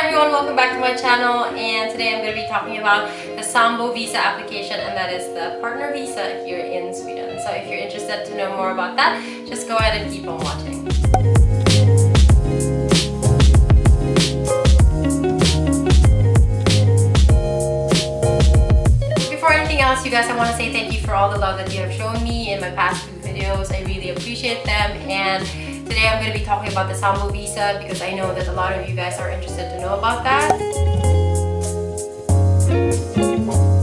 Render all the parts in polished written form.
everyone, welcome back to my channel, and today I'm going to be talking about the Sambo Visa application, and that is the partner visa here in Sweden. So if you're interested to know more about that, just go ahead and keep on watching. Before anything else, you guys, I want to say thank you for all the love that you have shown me in my past few videos. I really appreciate them, and today I'm going to be talking about the Sambo Visa because I know that a lot of you guys are interested to know about that.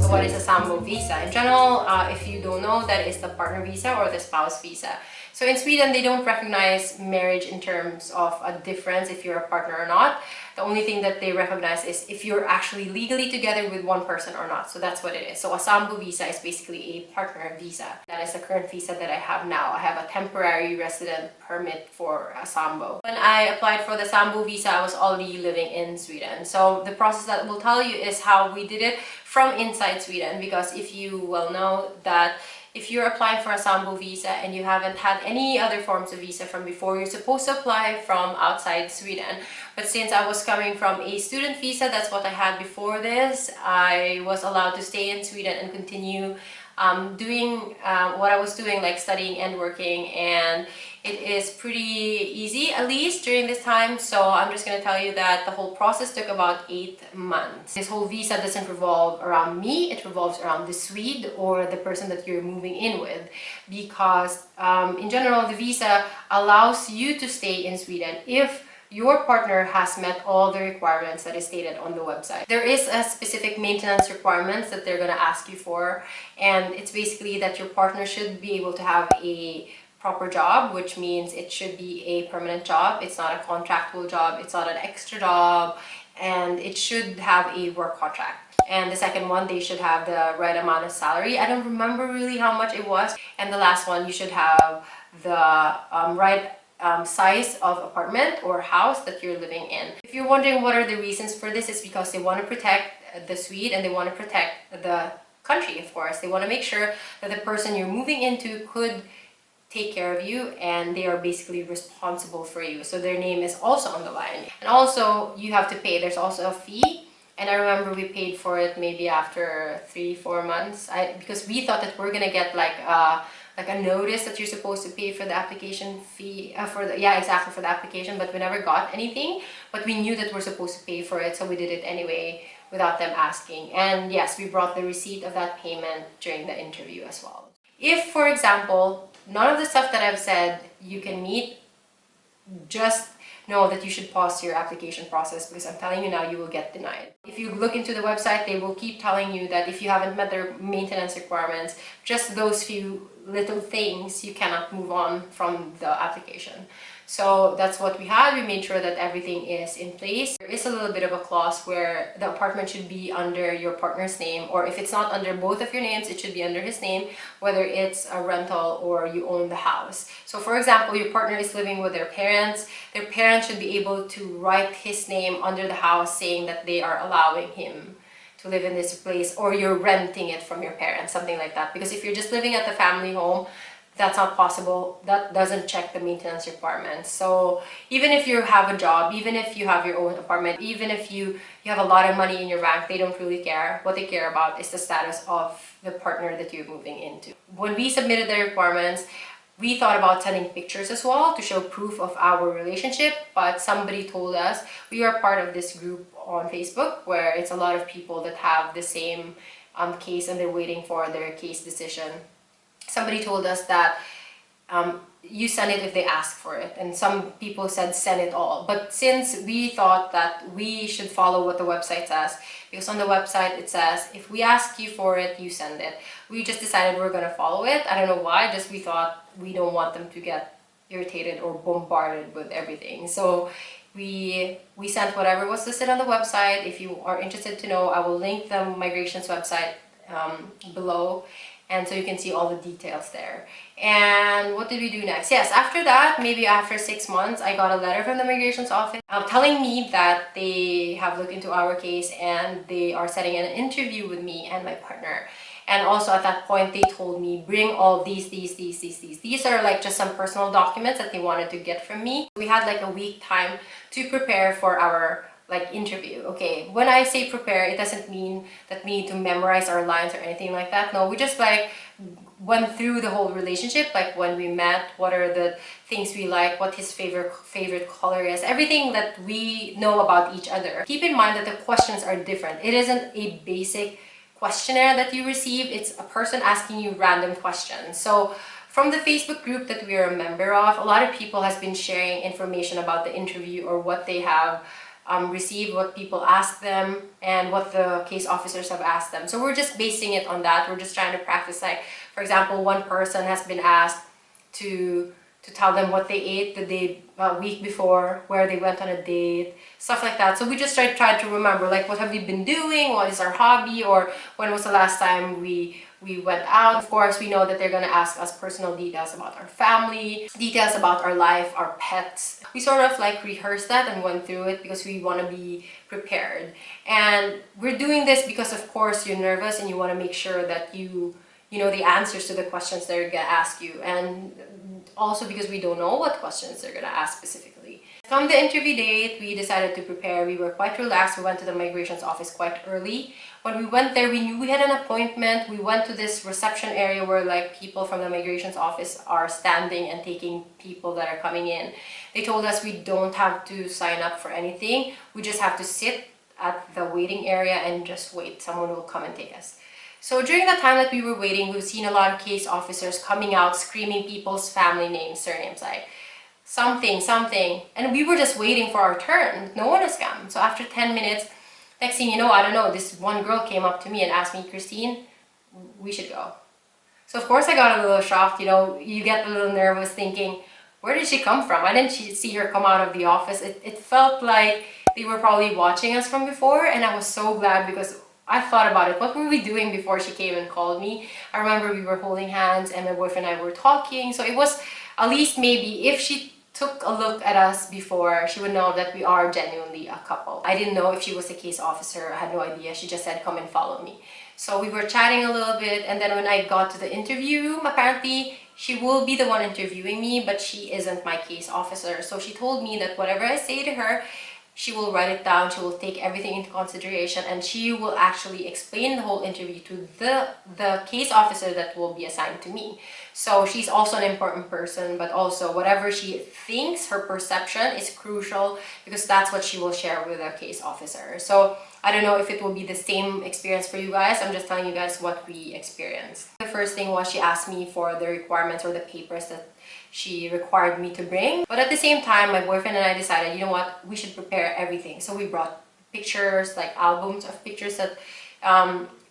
So what is a Sambo Visa? In general, if you don't know, that is the partner visa or the spouse visa. So in Sweden, they don't recognize marriage in terms of a difference if you're a partner or not. The only thing that they recognize is if you're actually legally together with one person or not. So that's what it is. So a Sambo visa is basically a partner visa. That is the current visa that I have now. I have a temporary resident permit for a Sambo. When I applied for the Sambo visa, I was already living in Sweden. So the process that will tell you is how we did it from inside Sweden, because if you well know that if you're applying for a Sambo visa and you haven't had any other forms of visa from before, you're supposed to apply from outside Sweden. But since I was coming from a student visa, that's what I had before this, I was allowed to stay in Sweden and continue doing what I was doing, like studying and working, and it is pretty easy, at least during this time. So I'm just going to tell you that the whole process took about 8 months. This whole visa doesn't revolve around me, it revolves around the Swede or the person that you're moving in with, because in general the visa allows you to stay in Sweden if your partner has met all the requirements that is stated on the website. There is a specific maintenance requirements that they're going to ask you for, and it's basically that your partner should be able to have a proper job, which means it should be a permanent job. It's not a contractual job, it's not an extra job, and it should have a work contract. And the second one, they should have the right amount of salary. I don't remember really how much it was. And the last one, you should have the right size of apartment or house that you're living in. If you're wondering what are the reasons for this, it's because they want to protect the Swede and they want to protect the country, of course. They want to make sure that the person you're moving into could take care of you and they are basically responsible for you. So their name is also on the line. And also you have to pay. There's also a fee. And I remember we paid for it maybe after 3-4 months. Because we thought that we're gonna get like a notice that you're supposed to pay for the application fee for the application, but we never got anything. But we knew that we're supposed to pay for it, so we did it anyway without them asking. And yes, we brought the receipt of that payment during the interview as well. If, for example, none of the stuff that I've said you can meet, just know that you should pause your application process, because I'm telling you now, you will get denied. If you look into the website, they will keep telling you that if you haven't met their maintenance requirements, just those few little things, you cannot move on from the application. So that's what we had. We made sure that everything is in place. There is a little bit of a clause where the apartment should be under your partner's name, or if it's not under both of your names, it should be under his name, whether it's a rental or you own the house. So for example, your partner is living with their parents should be able to write his name under the house saying that they are allowing him to live in this place, or you're renting it from your parents, something like that. Because if you're just living at the family home, that's not possible. That doesn't check the maintenance requirements. So even if you have a job, even if you have your own apartment, even if you have a lot of money in your bank, they don't really care. What they care about is the status of the partner that you're moving into. When we submitted the requirements, we thought about sending pictures as well to show proof of our relationship, but somebody told us, we are part of this group on Facebook where it's a lot of people that have the same case and they're waiting for their case decision. Somebody told us that you send it if they ask for it, and some people said send it all. But since we thought that we should follow what the website says, because on the website it says if we ask you for it, you send it, we just decided we're gonna follow it. I don't know why, just we thought we don't want them to get irritated or bombarded with everything. So we sent whatever was listed on the website. If you are interested to know, I will link the migration's website below, and so you can see all the details there. And what did we do next? Yes, after that, maybe after 6 months, I got a letter from the migration's office telling me that they have looked into our case and they are setting an interview with me and my partner. And also at that point, they told me, bring all these. These are like just some personal documents that they wanted to get from me. We had like a week time to prepare for our like interview. Okay, when I say prepare, it doesn't mean that we need to memorize our lines or anything like that. No, we just like went through the whole relationship, like when we met, what are the things we like, what his favorite color is, everything that we know about each other. Keep in mind that the questions are different. It isn't a basic questionnaire that you receive. It's a person asking you random questions. So from the Facebook group that we are a member of, a lot of people has been sharing information about the interview or what they have received, what people ask them, and what the case officers have asked them. So we're just basing it on that. We're just trying to practice. Like, for example, one person has been asked to tell them what they ate the day week before, where they went on a date, stuff like that. So we just try to remember, like, what have we been doing, what is our hobby, or when was the last time we went out. Of course, we know that they're going to ask us personal details about our family, details about our life, our pets. We sort of like rehearsed that and went through it because we want to be prepared. And we're doing this because, of course, you're nervous and you want to make sure that you know the answers to the questions they're going to ask you, and also because we don't know what questions they're going to ask specifically. From the interview date, we decided to prepare. We were quite relaxed. We went to the migrations office quite early. When we went there, we knew we had an appointment. We went to this reception area where like people from the migrations office are standing and taking people that are coming in. They told us we don't have to sign up for anything. We just have to sit at the waiting area and just wait. Someone will come and take us. So during the time that we were waiting, we've seen a lot of case officers coming out screaming people's family names, surnames, like something, and we were just waiting for our turn. No one has come. So after 10 minutes, next thing you know, I don't know, this one girl came up to me and asked me, Christine, we should go. So of course I got a little shocked. You know, you get a little nervous thinking, where did she come from? I didn't see her come out of the office. It felt like they were probably watching us from before, and I was so glad because I thought about it. What were we doing before she came and called me? I remember we were holding hands and my boyfriend and I were talking. So it was at least maybe if she took a look at us before, she would know that we are genuinely a couple. I didn't know if she was a case officer. I had no idea. She just said, come and follow me. So we were chatting a little bit, and then when I got to the interview room, apparently she will be the one interviewing me, but she isn't my case officer. So she told me that whatever I say to her, she will write it down, she will take everything into consideration, and she will actually explain the whole interview to the case officer that will be assigned to me. So she's also an important person, but also whatever she thinks, her perception is crucial because that's what she will share with the case officer. So I don't know if it will be the same experience for you guys. I'm just telling you guys what we experienced. The first thing was she asked me for the requirements or the papers that she required me to bring. But at the same time, my boyfriend and I decided, you know what, we should prepare everything. So we brought pictures, like albums of pictures that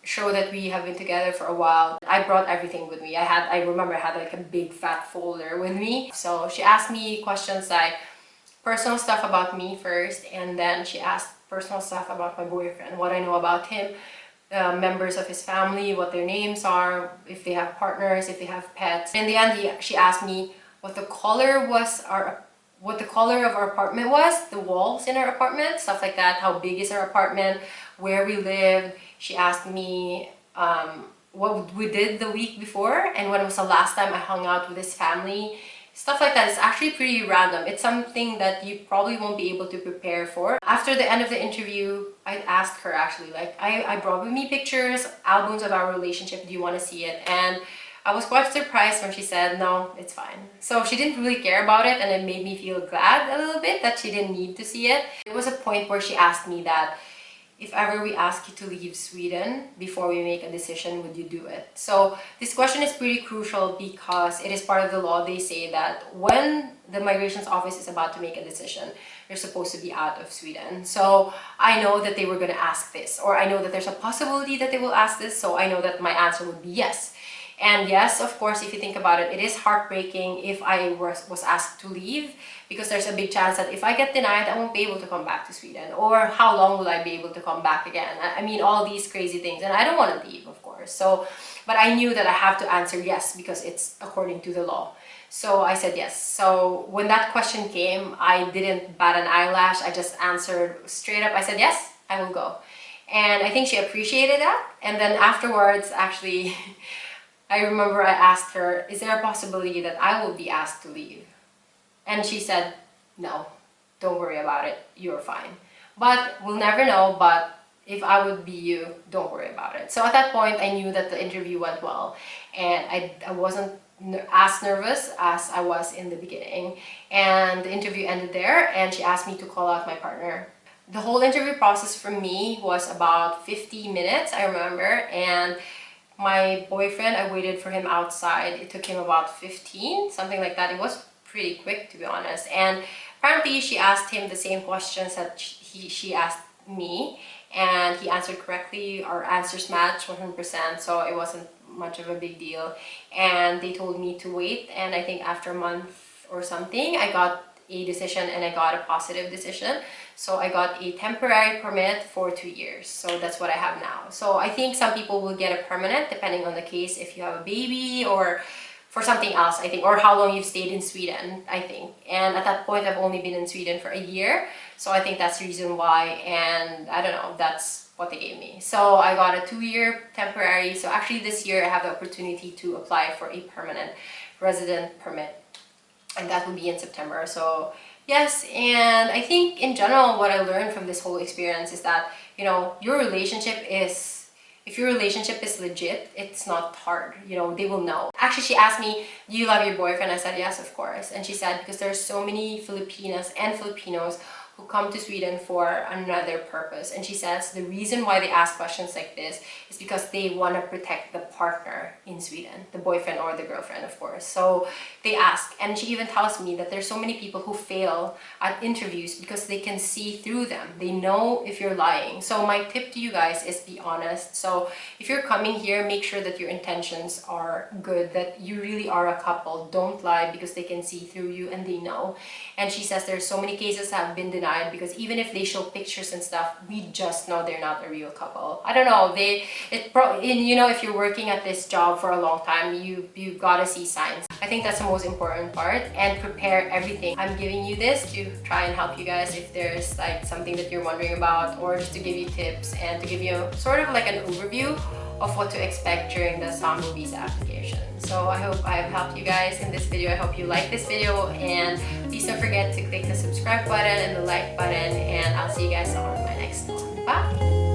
show that we have been together for a while. I brought everything with me. I remember I had like a big fat folder with me. So she asked me questions like personal stuff about me first, and then she asked personal stuff about my boyfriend, what I know about him, members of his family, what their names are, if they have partners, if they have pets. In the end, she asked me what the color was, what the color of our apartment was, the walls in our apartment, stuff like that. How big is our apartment, where we lived. She asked me what we did the week before and when was the last time I hung out with his family. Stuff like that. It's actually pretty random. It's something that you probably won't be able to prepare for. After the end of the interview, I asked her actually, like, I brought with me pictures, albums of our relationship. Do you want to see it? And I was quite surprised when she said, no, it's fine. So she didn't really care about it, and it made me feel glad a little bit that she didn't need to see it. There was a point where she asked me that if ever we ask you to leave Sweden before we make a decision, would you do it? So this question is pretty crucial because it is part of the law. They say that when the migrations office is about to make a decision, you're supposed to be out of Sweden. So I know that they were going to ask this, or I know that there's a possibility that they will ask this, so I know that my answer would be yes. And yes, of course, if you think about it, it is heartbreaking if I was asked to leave, because there's a big chance that if I get denied, I won't be able to come back to Sweden. Or how long will I be able to come back again? I mean, all these crazy things. And I don't want to leave, of course. So, but I knew that I have to answer yes because it's according to the law. So I said yes. So when that question came, I didn't bat an eyelash. I just answered straight up. I said, yes, I will go. And I think she appreciated that. And then afterwards, actually, I remember I asked her, is there a possibility that I will be asked to leave? And she said, no, don't worry about it. You're fine. but we'll never know. But if I would be you, don't worry about it. So at that point, I knew that the interview went well, and I wasn't as nervous as I was in the beginning. And the interview ended there, and she asked me to call out my partner. The whole interview process for me was about 50 minutes, I remember, and my boyfriend, I waited for him outside. It took him about 15, something like that. It was pretty quick, to be honest. And apparently she asked him the same questions that she asked me, and he answered correctly. Our answers matched 100%, so it wasn't much of a big deal. And they told me to wait, and I think after a month or something, I got a decision, and I got a positive decision. So I got a temporary permit for 2 years. So that's what I have now. So I think some people will get a permanent depending on the case, if you have a baby or for something else, I think, or how long you've stayed in Sweden, I think. And at that point, I've only been in Sweden for a year. So I think that's the reason why, and I don't know, that's what they gave me. So I got a 2-year temporary. So actually this year I have the opportunity to apply for a permanent resident permit, and that will be in September. So yes, and I think in general what I learned from this whole experience is that, you know, your relationship is, if your relationship is legit, it's not hard. You know, they will know. Actually, she asked me, do you love your boyfriend? I said, yes, of course. And she said, because there's so many Filipinas and Filipinos who come to Sweden for another purpose. And she says the reason why they ask questions like this is because they want to protect the partner in Sweden, the boyfriend or the girlfriend, of course. So they ask, and she even tells me that there's so many people who fail at interviews because they can see through them. They know if you're lying. So my tip to you guys is be honest. So if you're coming here, make sure that your intentions are good, that you really are a couple. Don't lie, because they can see through you and they know. And she says there's so many cases that have been denied because even if they show pictures and stuff, we just know they're not a real couple. I don't know, you know, if you're working at this job for a long time, you gotta see signs. I think that's the most important part, and prepare everything. I'm giving you this to try and help you guys if there's like something that you're wondering about, or just to give you tips and to give you sort of like an overview of what to expect during the Sambo Visa application. So I hope I've helped you guys in this video. I hope you like this video, and please don't forget to click the subscribe button and the like button, and I'll see you guys on my next one. Bye!